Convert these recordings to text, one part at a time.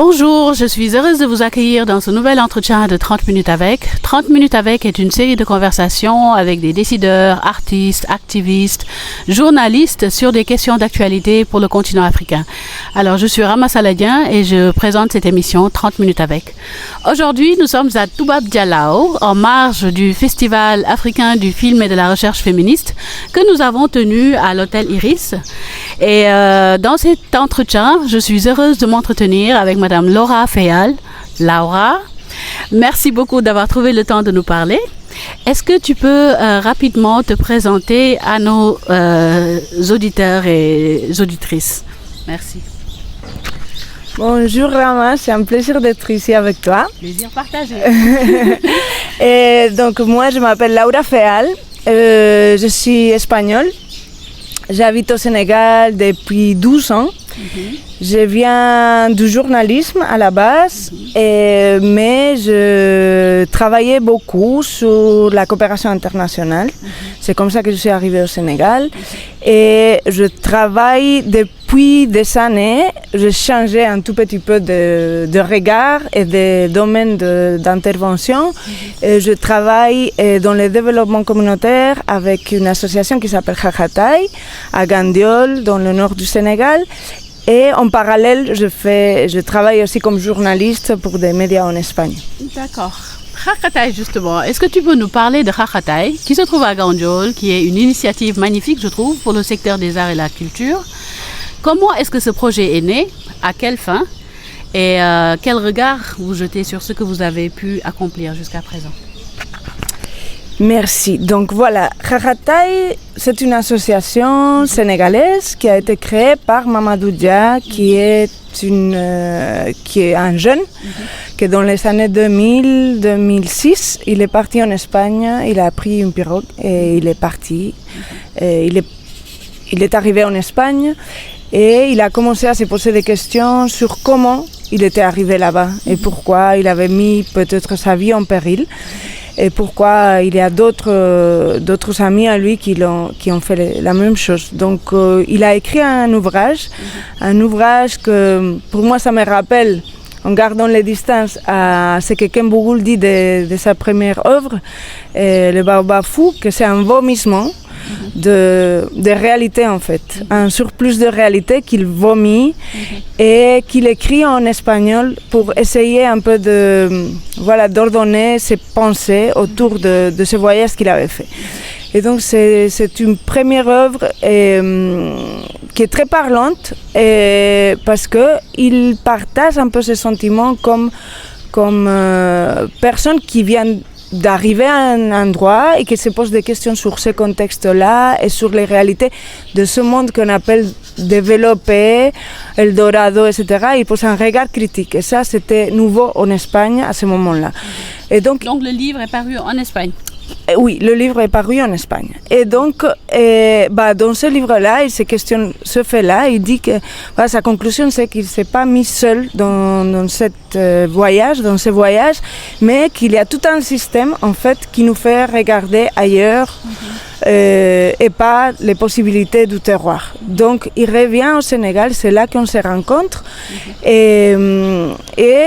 Bonjour, je suis heureuse de vous accueillir dans ce nouvel entretien de 30 minutes avec. 30 minutes avec est une série de conversations avec des décideurs, artistes, activistes, journalistes sur des questions d'actualité pour le continent africain. Alors, je suis Rama Saladien et je présente cette émission 30 minutes avec. Aujourd'hui, nous sommes à Toubab Dialaw, en marge du Festival africain du film et de la recherche féministe que nous avons tenu à l'hôtel Iris. Et dans cet entretien, je suis heureuse de m'entretenir avec Madame Laura Fayal. Laura, merci beaucoup d'avoir trouvé le temps de nous parler. Est-ce que tu peux rapidement te présenter à nos auditeurs et auditrices? Merci. Bonjour Rama, c'est un plaisir d'être ici avec toi. Plaisir partagé. Et donc moi je m'appelle Laura Fayal, je suis espagnole. J'habite au Sénégal depuis 12 ans. Je viens du journalisme à la base, mais je travaillais beaucoup sur la coopération internationale. C'est comme ça que je suis arrivée au Sénégal. Et je travaille depuis des années. J'ai changé un tout petit peu de regard et de domaine d'intervention. Et je travaille dans le développement communautaire avec une association qui s'appelle Khakhatai à Gandiol, dans le nord du Sénégal. Et en parallèle, je travaille aussi comme journaliste pour des médias en Espagne. D'accord. Khakhatai, justement, est-ce que tu peux nous parler de Khakhatai, qui se trouve à Gandiol, qui est une initiative magnifique, je trouve, pour le secteur des arts et la culture? Comment est-ce que ce projet est né? À quelle fin? Et quel regard vous jetez sur ce que vous avez pu accomplir jusqu'à présent? Merci. Donc voilà, Khakhatai, c'est une association sénégalaise qui a été créée par Mamadou Dia, qui est un jeune, qui dans les années 2000-2006, il est parti en Espagne, il a pris une pirogue et il est parti. Et il est arrivé en Espagne et il a commencé à se poser des questions sur comment il était arrivé là-bas et pourquoi il avait mis peut-être sa vie en péril. Et pourquoi il y a d'autres amis à lui qui ont fait la même chose. Donc il a écrit un ouvrage que pour moi ça me rappelle, en gardant les distances, à ce que Ken Bougoul dit de sa première œuvre, Le Baobab fou, que c'est un vomissement de réalité en fait, un surplus de réalité qu'il vomit et qu'il écrit en espagnol pour essayer un peu d'ordonner ses pensées autour de ce voyage qu'il avait fait. Et donc c'est une première œuvre qui est très parlante parce qu'il partage un peu ses sentiments comme personne qui vient d'arriver à un endroit et qui se pose des questions sur ce contexte-là et sur les réalités de ce monde qu'on appelle développé, Eldorado, etc. Il pose un regard critique et ça c'était nouveau en Espagne à ce moment-là. Et donc le livre est paru en Espagne? Oui, le livre est paru en Espagne. Et donc, dans ce livre-là, il se questionne ce fait-là. Il dit que sa conclusion, c'est qu'il ne s'est pas mis seul dans ce voyage, mais qu'il y a tout un système, en fait, qui nous fait regarder ailleurs et pas les possibilités du terroir. Donc, il revient au Sénégal, c'est là qu'on se rencontre. Et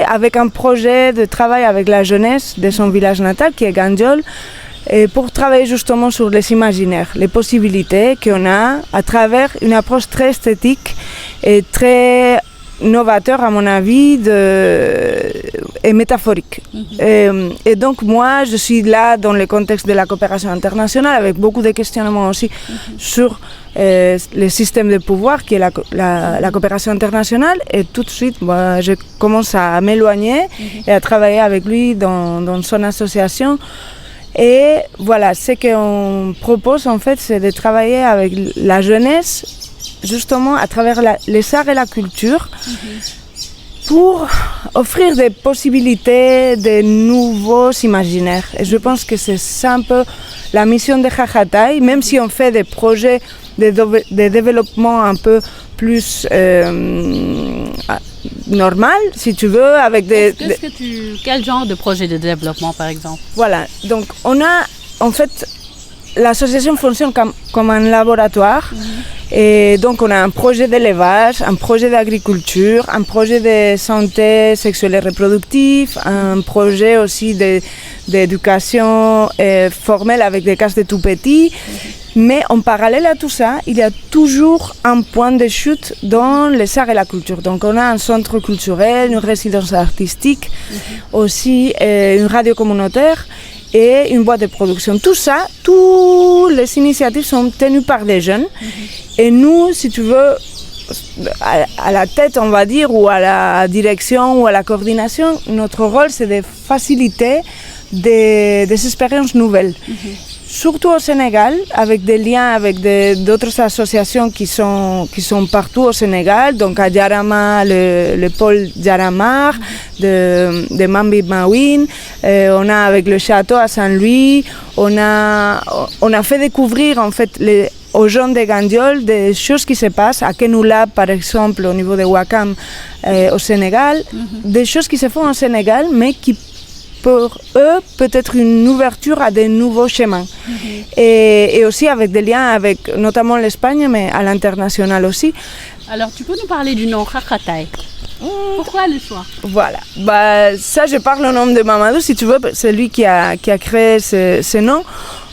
avec un projet de travail avec la jeunesse de son village natal, qui est Gandiol, et pour travailler justement sur les imaginaires, les possibilités qu'on a à travers une approche très esthétique et très novateur à mon avis et métaphorique. Et donc moi je suis là dans le contexte de la coopération internationale avec beaucoup de questionnements aussi sur le système de pouvoir qui est la coopération internationale et tout de suite moi, je commence à m'éloigner et à travailler avec lui dans son association. Et voilà, ce qu'on propose en fait, c'est de travailler avec la jeunesse, justement à travers les arts et la culture, pour offrir des possibilités, de nouveaux imaginaires. Et je pense que c'est ça un peu la mission de Khakhatai, même si on fait des projets de développement un peu plus normal, si tu veux, avec des... Quel genre de projet de développement, par exemple? Voilà, donc on a en fait l'association fonctionne comme un laboratoire. Et donc on a un projet d'élevage, un projet d'agriculture, un projet de santé sexuelle et reproductive, un projet aussi d'éducation formelle avec des classes de tout petits. Mais en parallèle à tout ça, il y a toujours un point de chute dans les arts et la culture. Donc on a un centre culturel, une résidence artistique, aussi une radio communautaire et une boîte de production. Tout ça, toutes les initiatives sont tenues par des jeunes. Et nous, si tu veux, à la tête, on va dire, ou à la direction, ou à la coordination, notre rôle, c'est de faciliter des expériences nouvelles. Surtout au Sénégal, avec des liens avec d'autres associations qui sont partout au Sénégal, donc à Jarama, le pôle Jaramar, de Mambi Mawin, on a avec le château à Saint-Louis, on a fait découvrir en fait aux jeunes de Gandiol des choses qui se passent, à Kenula par exemple au niveau de Ouakam au Sénégal, des choses qui se font au Sénégal mais qui pour eux peut-être une ouverture à de nouveaux chemins. Et aussi avec des liens avec notamment l'Espagne mais à l'international aussi. Alors tu peux nous parler du nom Khakhatai. Pourquoi le choix? Voilà, ça je parle au nom de Mamadou si tu veux, c'est lui qui a créé ce nom.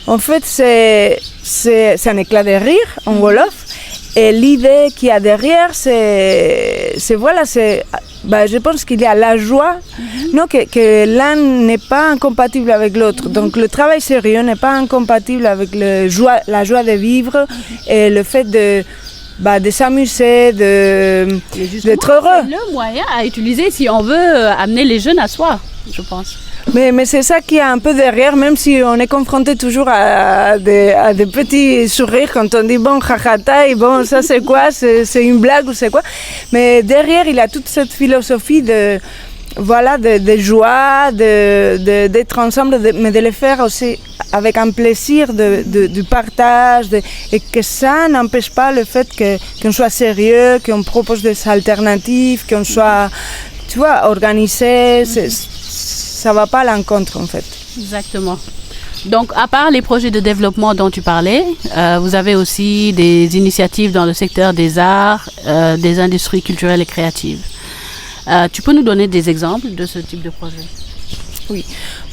En fait c'est un éclat de rire en Wolof et l'idée qu'il y a derrière je pense qu'il y a la joie, non, que l'un n'est pas incompatible avec l'autre. Donc le travail sérieux n'est pas incompatible avec la joie de vivre et le fait de s'amuser, d'être heureux. C'est le moyen à utiliser si on veut amener les jeunes à soi, je pense. Mais c'est ça qui est un peu derrière, même si on est confronté toujours à des petits sourires quand on dit bon, Khakhatai, bon, ça c'est quoi, c'est une blague ou c'est quoi. Mais derrière, il y a toute cette philosophie de joie, d'être ensemble, mais de le faire aussi avec un plaisir du partage, et que ça n'empêche pas le fait qu'on soit sérieux, qu'on propose des alternatives, qu'on soit, tu vois, organisé. Ça ne va pas à l'encontre en fait. Exactement. Donc à part les projets de développement dont tu parlais, vous avez aussi des initiatives dans le secteur des arts, des industries culturelles et créatives. Tu peux nous donner des exemples de ce type de projet? Oui.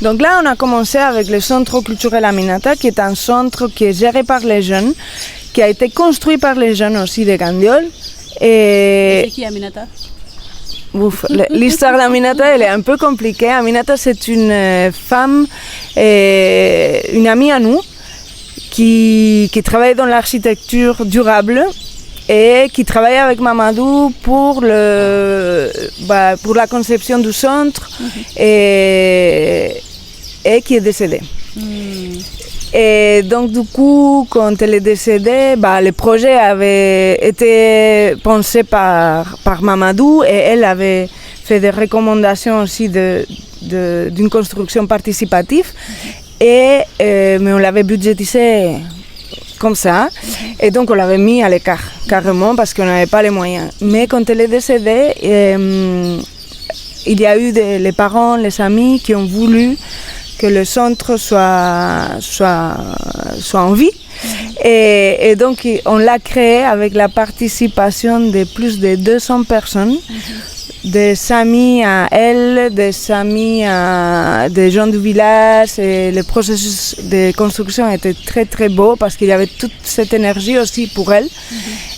Donc là, on a commencé avec le Centre culturel Aminata, qui est un centre qui est géré par les jeunes, qui a été construit par les jeunes aussi de Gandiol. Et c'est qui Aminata? L'histoire d'Aminata, elle est un peu compliquée. Aminata, c'est une femme, une amie à nous, qui travaille dans l'architecture durable et qui travaille avec Mamadou pour la conception du centre et qui est décédée. Et donc du coup, quand elle est décédée, le projet avait été pensé par Mamadou et elle avait fait des recommandations aussi d'une construction participative. Mais on l'avait budgétisé comme ça et donc on l'avait mis à l'écart carrément parce qu'on n'avait pas les moyens. Mais quand elle est décédée, il y a eu les parents, les amis qui ont voulu que le centre soit en vie. Et donc on l'a créé avec la participation de plus de 200 personnes, des amis à elle, des amis des gens du village. Et le processus de construction était très très beau parce qu'il y avait toute cette énergie aussi pour elle.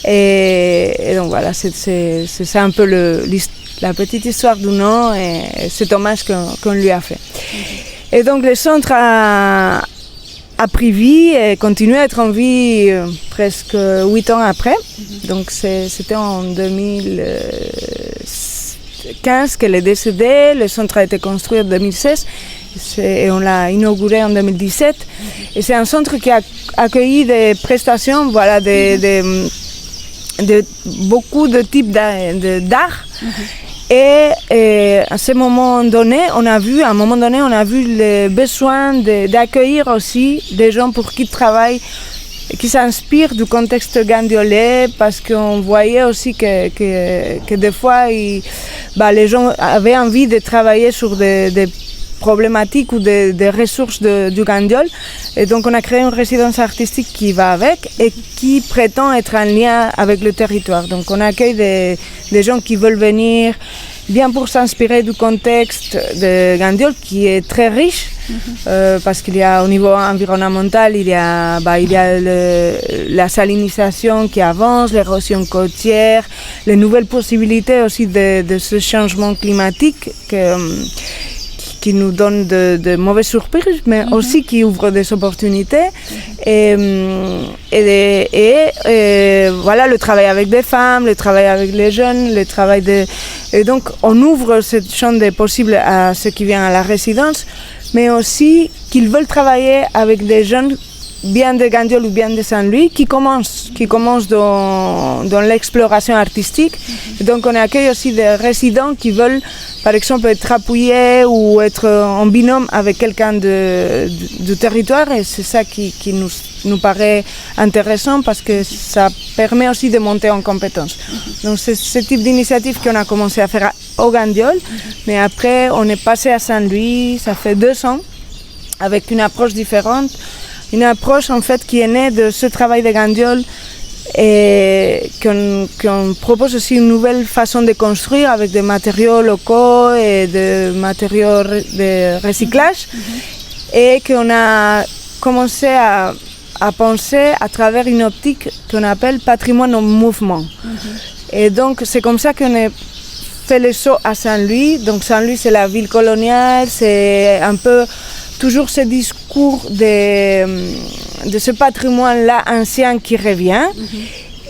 Et donc voilà, c'est ça un peu la petite histoire du nom et cet hommage qu'on lui a fait. Et donc le centre a pris vie et continue à être en vie presque 8 ans après. Donc c'était en 2015 qu'elle est décédée. Le centre a été construit en 2016 et on l'a inauguré en 2017. Et c'est un centre qui a accueilli des prestations, de beaucoup de types d'art. Et à ce moment donné, on a vu le besoin d'accueillir aussi des gens pour qui travaillent, qui s'inspirent du contexte gandiolais, parce qu'on voyait aussi que des fois, les gens avaient envie de travailler sur des problématiques ou des ressources du Gandiol. Et donc on a créé une résidence artistique qui va avec et qui prétend être en lien avec le territoire. Donc on accueille des gens qui veulent venir bien pour s'inspirer du contexte de Gandiol qui est très riche, parce qu'il y a au niveau environnemental, il y a la salinisation qui avance, l'érosion côtière, les nouvelles possibilités aussi de ce changement climatique qui nous donne de mauvaises surprises, mais aussi qui ouvre des opportunités. Et voilà, le travail avec des femmes, le travail avec les jeunes, le travail Et donc, on ouvre cette champ des possibles à ceux qui viennent à la résidence, mais aussi qu'ils veulent travailler avec des jeunes bien de Gandiol ou bien de Saint-Louis qui commencent dans l'exploration artistique. Et donc on accueille aussi des résidents qui veulent par exemple être appuyés ou être en binôme avec quelqu'un du territoire, et c'est ça qui nous paraît intéressant parce que ça permet aussi de monter en compétences. Donc c'est ce type d'initiative qu'on a commencé à faire au Gandiol, mais après on est passé à Saint-Louis, ça fait 2 ans, avec une approche différente. Une approche en fait qui est née de ce travail de Gandiol et qu'on propose aussi une nouvelle façon de construire avec des matériaux locaux et des matériaux de recyclage, et qu'on a commencé à penser à travers une optique qu'on appelle patrimoine en mouvement. Et donc c'est comme ça qu'on a fait le saut à Saint-Louis. Donc Saint-Louis c'est la ville coloniale, c'est un peu toujours ce discours de ce patrimoine-là ancien qui revient.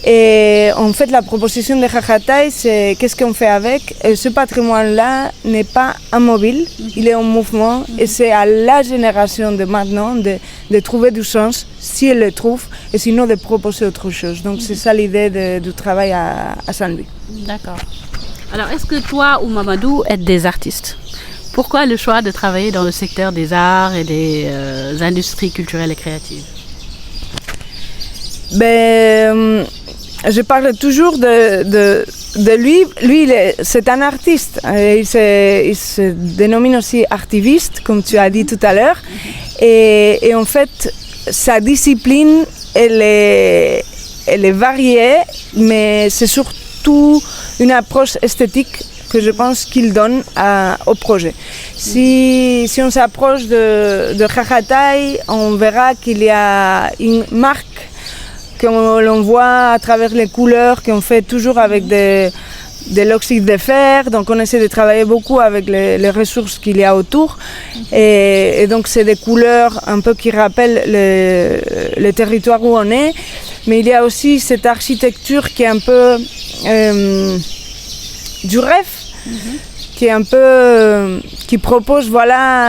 Et en fait, la proposition de Jajatay, c'est qu'est-ce qu'on fait avec. Et ce patrimoine-là n'est pas immobile, il est en mouvement. Et c'est à la génération de maintenant de trouver du sens, si elle le trouve, et sinon de proposer autre chose. Donc c'est ça l'idée du travail à Saint-Louis. D'accord. Alors, est-ce que toi ou Mamadou êtes des artistes ? Pourquoi le choix de travailler dans le secteur des arts et des industries culturelles et créatives ? Je parle toujours de lui. Lui, c'est un artiste. Il se dénomine aussi artiviste, comme tu as dit tout à l'heure. Et en fait, sa discipline, elle est variée, mais c'est surtout une approche esthétique que je pense qu'il donne au projet. Si on s'approche de Jajatay, on verra qu'il y a une marque que l'on voit à travers les couleurs qu'on fait toujours avec de l'oxyde de fer. Donc on essaie de travailler beaucoup avec les ressources qu'il y a autour. Et donc c'est des couleurs un peu qui rappellent le territoire où on est. Mais il y a aussi cette architecture qui est un peu du rêve. Qui est un peu qui propose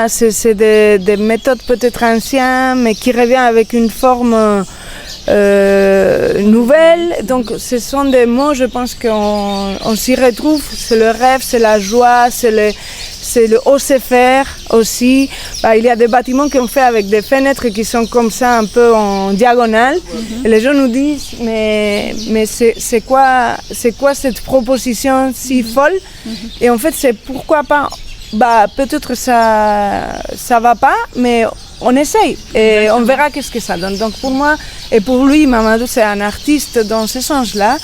c'est des méthodes peut-être anciennes mais qui revient avec une forme nouvelle. Donc ce sont des mots, je pense qu'on s'y retrouve. C'est le rêve, c'est la joie, c'est le oser faire aussi. Il y a des bâtiments qu'on fait avec des fenêtres qui sont comme ça un peu en diagonale. Et les gens nous disent mais c'est quoi cette proposition si folle? Et en fait c'est pourquoi pas. Peut-être ça va pas, mais on essaye et on verra qu'est-ce que ça donne. Donc pour moi et pour lui, Mamadou c'est un artiste dans ce sens-là.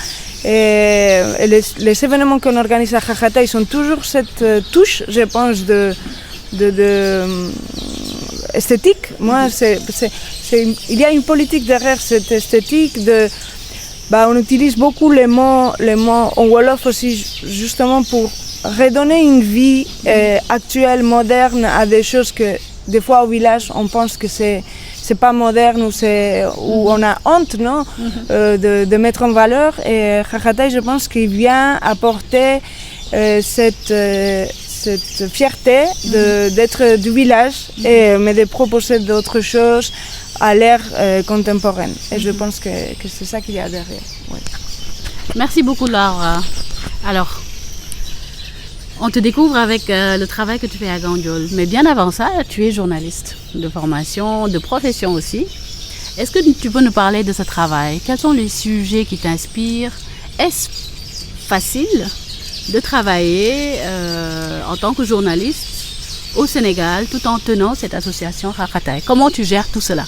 Et les événements qu'on organise à Jajatay sont toujours cette touche, je pense, de esthétique. Moi, il y a une politique derrière cette esthétique. On utilise beaucoup les mots en Wolof aussi, justement pour redonner une vie actuelle, moderne à des choses que des fois au village on pense que c'est pas moderne ou on a honte de mettre en valeur. Et Jajatay, je pense qu'il vient apporter cette fierté d'être du village mais de proposer d'autres choses à l'ère contemporaine. Et je pense que c'est ça qu'il y a derrière. Ouais. Merci beaucoup Laura. Alors, on te découvre avec le travail que tu fais à Gandiol. Mais bien avant ça, tu es journaliste de formation, de profession aussi. Est-ce que tu peux nous parler de ce travail? Quels sont les sujets qui t'inspirent? Est-ce facile de travailler en tant que journaliste au Sénégal tout en tenant cette association Hakkataay. Comment tu gères tout cela?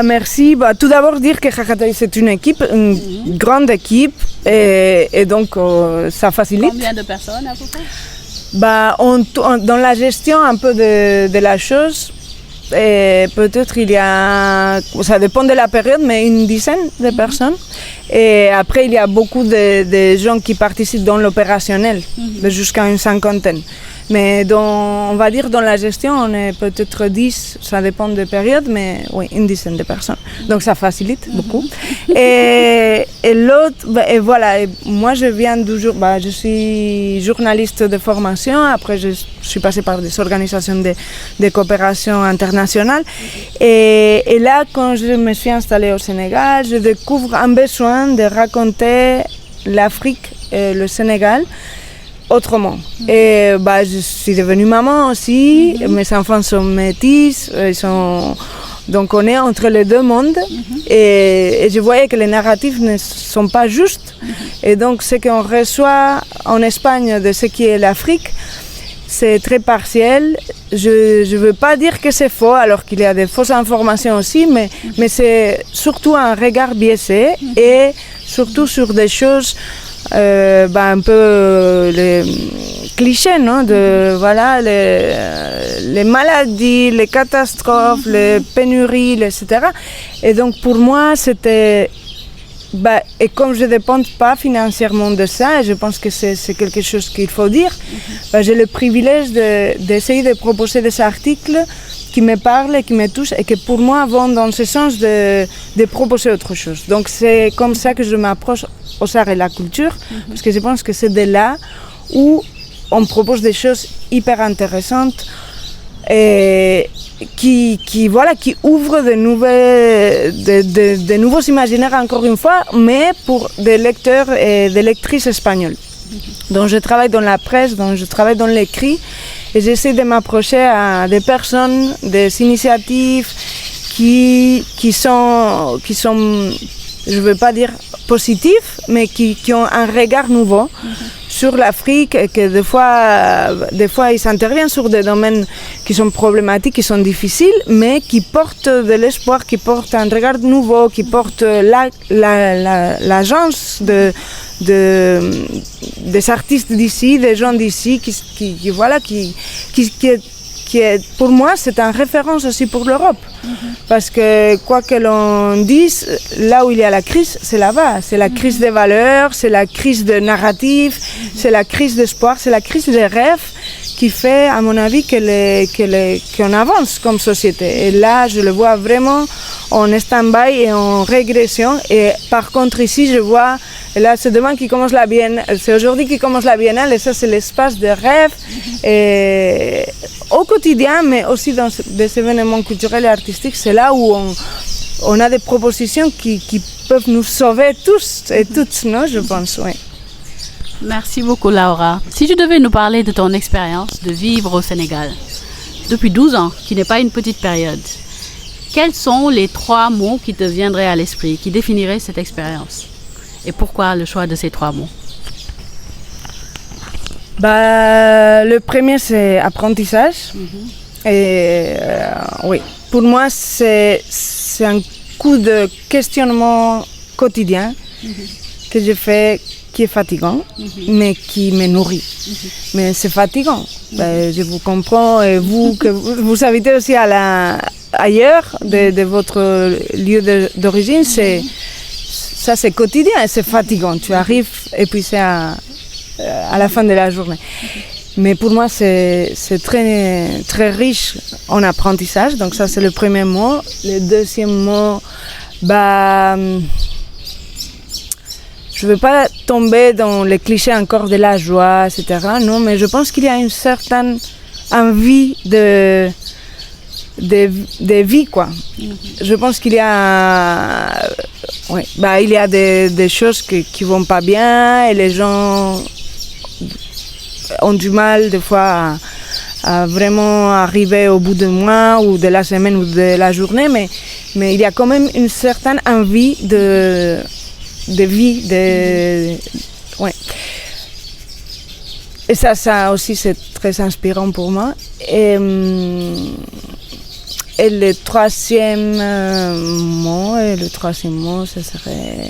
Merci. Tout d'abord dire que Hakkataay c'est une équipe, une grande équipe et donc ça facilite. Combien de personnes à peu près? Dans la gestion un peu de la chose, et peut-être il y a, ça dépend de la période, mais une dizaine de personnes. Et après il y a beaucoup de gens qui participent dans l'opérationnel, jusqu'à une cinquantaine. Mais on va dire dans la gestion, on est peut-être 10, ça dépend des périodes, mais oui, une dizaine de personnes. Donc ça facilite beaucoup. Et l'autre, et voilà, et moi je viens toujours, je suis journaliste de formation, après je suis passée par des organisations de coopération internationale. Et là, quand je me suis installée au Sénégal, je découvre un besoin de raconter l'Afrique et le Sénégal autrement. Et je suis devenue maman aussi, mes enfants sont métis, donc on est entre les deux mondes et je voyais que les narratifs ne sont pas justes. Et donc ce qu'on reçoit en Espagne de ce qui est l'Afrique, c'est très partiel. Je ne veux pas dire que c'est faux, alors qu'il y a des fausses informations aussi, mais c'est surtout un regard biaisé et surtout sur des choses un peu les clichés, non? Voilà, les maladies, les catastrophes, les pénuries, etc. Et donc pour moi, c'était... et comme je ne dépends pas financièrement de ça, et je pense que c'est quelque chose qu'il faut dire, j'ai le privilège d'essayer de proposer des articles qui me parlent, qui me touchent et qui pour moi vont dans ce sens de proposer autre chose. Donc c'est comme ça que je m'approche aux arts et la culture, parce que je pense que c'est de là où on propose des choses hyper intéressantes et qui ouvrent de nouveaux imaginaires encore une fois, mais pour des lecteurs et des lectrices espagnoles. Donc je travaille dans la presse, donc je travaille dans l'écrit et j'essaie de m'approcher à des personnes, des initiatives qui sont, je ne veux pas dire positifs, mais qui ont un regard nouveau sur l'Afrique et que des fois ils interviennent sur des domaines qui sont problématiques, qui sont difficiles, mais qui portent de l'espoir, qui portent un regard nouveau, qui portent l'agence des artistes d'ici, des gens d'ici, qui est, pour moi, c'est une référence aussi pour l'Europe. Parce que quoi que l'on dise, là où il y a la crise, c'est là-bas. C'est la crise des valeurs, c'est la crise de narratifs, c'est la crise d'espoir, c'est la crise des rêves qui fait, à mon avis, qu'on avance comme société. Et là, je le vois vraiment en stand-by et en régression. Et par contre, ici, je vois, et là, c'est demain qui commence la Biennale, c'est aujourd'hui qui commence la Biennale, et ça, c'est l'espace de rêve. Et au quotidien, mais aussi dans des événements culturels et artistiques, c'est là où on a des propositions qui peuvent nous sauver tous et toutes, non, je pense, oui. Merci beaucoup, Laura. Si tu devais nous parler de ton expérience de vivre au Sénégal depuis 12 ans, qui n'est pas une petite période, quels sont les 3 mots qui te viendraient à l'esprit, qui définiraient cette expérience? Et pourquoi le choix de ces 3 mots? Le premier, c'est apprentissage. Et oui, pour moi, c'est un coup de questionnement quotidien que je fais, qui est fatigant, mais qui me nourrit. Mais c'est fatigant. Je vous comprends, et vous, que vous habitez aussi ailleurs de votre lieu d'origine, ça c'est quotidien et c'est fatigant. Tu arrives épuisé à la fin de la journée. Mais pour moi, c'est très, très riche en apprentissage. Donc ça, c'est le premier mot. Le deuxième mot, je ne veux pas tomber dans les clichés encore de la joie, etc. Non, mais je pense qu'il y a une certaine envie de vie, quoi. Je pense qu'il y a, il y a des choses qui vont pas bien et les gens ont du mal des fois à vraiment arriver au bout du mois ou de la semaine ou de la journée, mais il y a quand même une certaine envie de vie, ouais. Et ça aussi c'est très inspirant pour moi. Et le troisième mot, ce serait...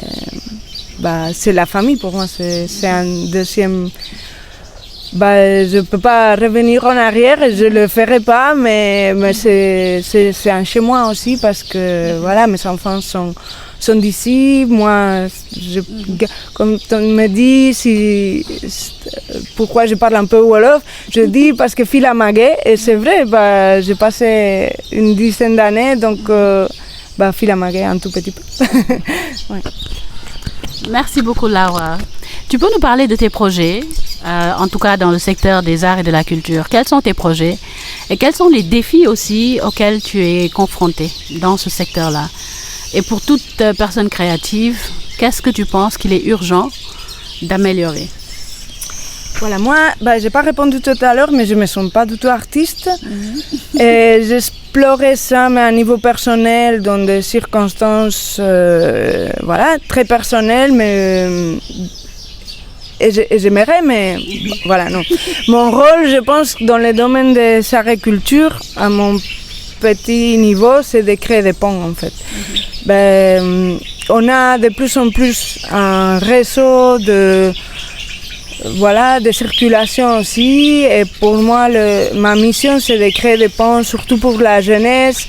c'est la famille pour moi, c'est un deuxième... je ne peux pas revenir en arrière et je ne le ferai pas, mais c'est un chez moi aussi parce que voilà, mes enfants sont d'ici. Moi, comme on me dit pourquoi je parle un peu Wolof, je dis parce que fille à Maguet, et c'est vrai, j'ai passé une dizaine d'années, donc fille à Maguet un tout petit peu. Ouais. Merci beaucoup Laura. Tu peux nous parler de tes projets, en tout cas dans le secteur des arts et de la culture. Quels sont tes projets et quels sont les défis aussi auxquels tu es confrontée dans ce secteur-là? Et pour toute personne créative, qu'est-ce que tu penses qu'il est urgent d'améliorer? Voilà, moi, je n'ai pas répondu tout à l'heure, mais je ne me sens pas du tout artiste. Et j'explorais ça, mais à un niveau personnel, dans des circonstances très personnelles, mais... Et j'aimerais, mais voilà, non. Mon rôle, je pense, dans le domaine des arts et culture, à mon petit niveau, c'est de créer des ponts, en fait. On a de plus en plus un réseau de circulation aussi, et pour moi, ma mission, c'est de créer des ponts, surtout pour la jeunesse,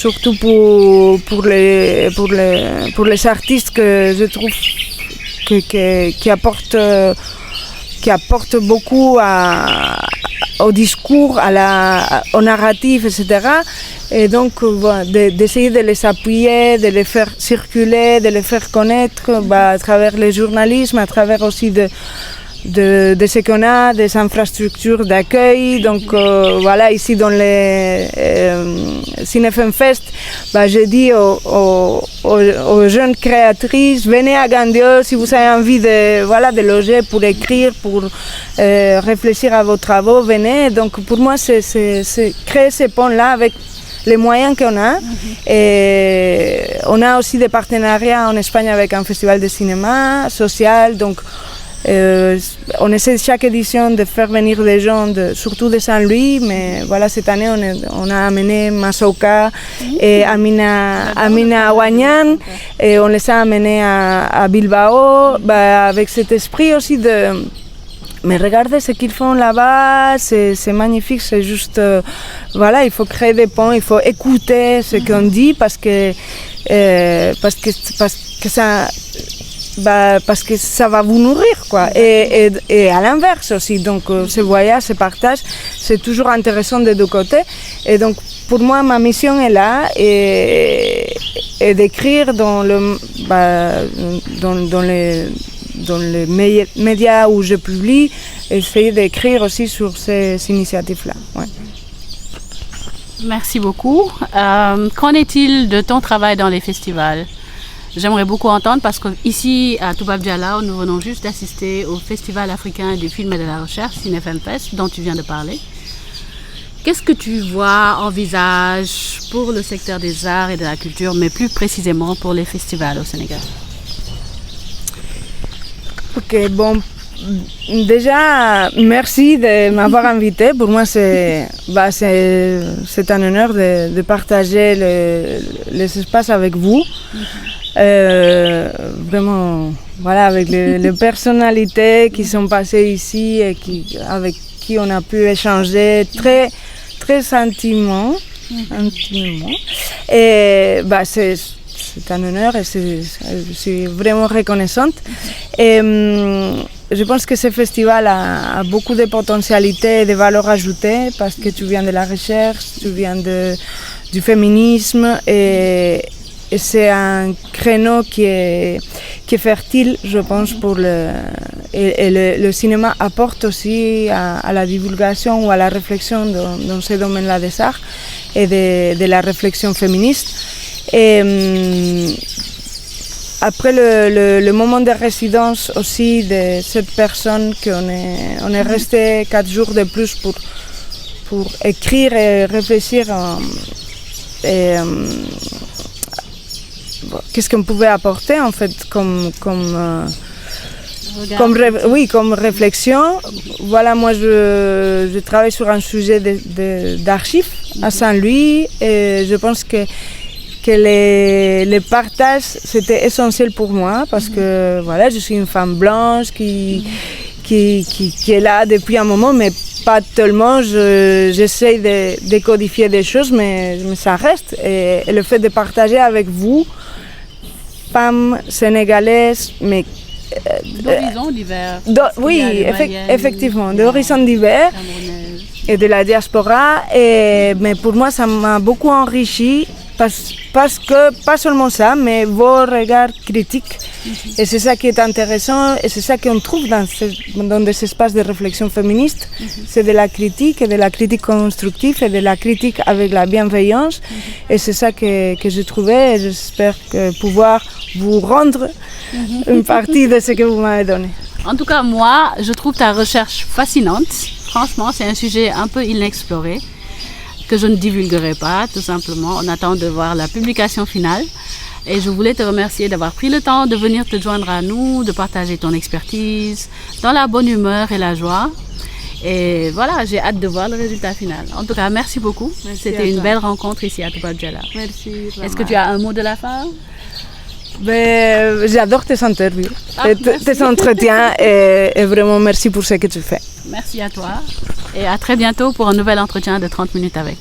surtout pour les artistes que je trouve qui apportent beaucoup au discours, au narratif, etc. Et donc, d'essayer de les appuyer, de les faire circuler, de les faire connaître à travers le journalisme, à travers aussi de ce qu'on a, des infrastructures d'accueil. Donc ici dans les Cinefem Fest, je dis aux jeunes créatrices, venez à Gandiol si vous avez envie de loger pour écrire, pour réfléchir à vos travaux, venez. Donc pour moi, c'est créer ces ponts-là avec les moyens qu'on a. Et on a aussi des partenariats en Espagne avec un festival de cinéma social. Donc on essaie chaque édition de faire venir des gens, surtout de Saint-Louis, mais voilà, cette année on a amené Masouka et Amina Wanyan, et on les a amenés à Bilbao, avec cet esprit aussi de... Mais regardez ce qu'ils font là-bas, c'est magnifique, c'est juste... il faut créer des ponts, il faut écouter ce qu'on dit parce que ça va vous nourrir, quoi. Et à l'inverse aussi. Donc, ce voyage, ce partage, c'est toujours intéressant des deux côtés. Et donc, pour moi, ma mission est là, et d'écrire dans les médias où je publie, essayer d'écrire aussi sur ces initiatives-là. Ouais. Merci beaucoup. Qu'en est-il de ton travail dans les festivals? J'aimerais beaucoup entendre parce qu'ici à Toubab Dialaw, nous venons juste d'assister au Festival africain du film et de la recherche, Cinefem Fest, dont tu viens de parler. Qu'est-ce que tu vois, envisages pour le secteur des arts et de la culture, mais plus précisément pour les festivals au Sénégal? Ok, bon, déjà, merci de m'avoir invité. Pour moi, c'est un honneur de partager les espaces avec vous. Vraiment, avec les personnalités qui sont passées ici et avec qui on a pu échanger très, très intimement. Et c'est un honneur et je suis vraiment reconnaissante. Et je pense que ce festival a beaucoup de potentialités et de valeurs ajoutées parce que tu viens de la recherche, tu viens du féminisme et c'est un créneau qui est fertile, je pense, pour le cinéma apporte aussi à la divulgation ou à la réflexion dans ce domaine-là des arts et de la réflexion féministe. Et après le moment de résidence aussi de cette personne on est resté 4 jours de plus pour écrire et réfléchir qu'est-ce qu'on pouvait apporter en fait comme Oui, comme réflexion. Voilà, moi je travaille sur un sujet d'archives à Saint-Louis et je pense que les partages c'était essentiel pour moi parce que voilà, je suis une femme blanche qui est là depuis un moment, mais pas tellement. J'essaie de codifier des choses, mais ça reste. Et le fait de partager avec vous, femmes sénégalaises, mais d'horizons divers. Oui, effectivement, d'horizons divers et de la diaspora. Mais pour moi, ça m'a beaucoup enrichi parce que, pas seulement ça, mais vos regards critiques. Et c'est ça qui est intéressant et c'est ça qu'on trouve dans des espaces de réflexion féministe. C'est de la critique et de la critique constructive et de la critique avec la bienveillance. Et c'est ça que j'ai trouvé et j'espère pouvoir vous rendre une partie de ce que vous m'avez donné. En tout cas, moi, je trouve ta recherche fascinante. Franchement, c'est un sujet un peu inexploré que je ne divulguerai pas, tout simplement. On attend de voir la publication finale. Et je voulais te remercier d'avoir pris le temps de venir te joindre à nous, de partager ton expertise dans la bonne humeur et la joie. Et voilà, j'ai hâte de voir le résultat final. En tout cas, merci beaucoup. C'était une belle rencontre ici à Toubab Diala. Merci. Est-ce que tu as un mot de la fin? J'adore tes interviews, tes entretiens et vraiment merci pour ce que tu fais. Merci à toi et à très bientôt pour un nouvel entretien de 30 minutes avec.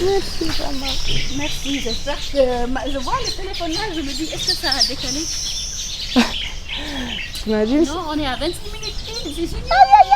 Merci vraiment. Merci, j'espère que... Je vois le téléphone là, je me dis, est-ce que ça a déconné? Tu m'as dit? Non, on est à 25 minutes. C'est génial.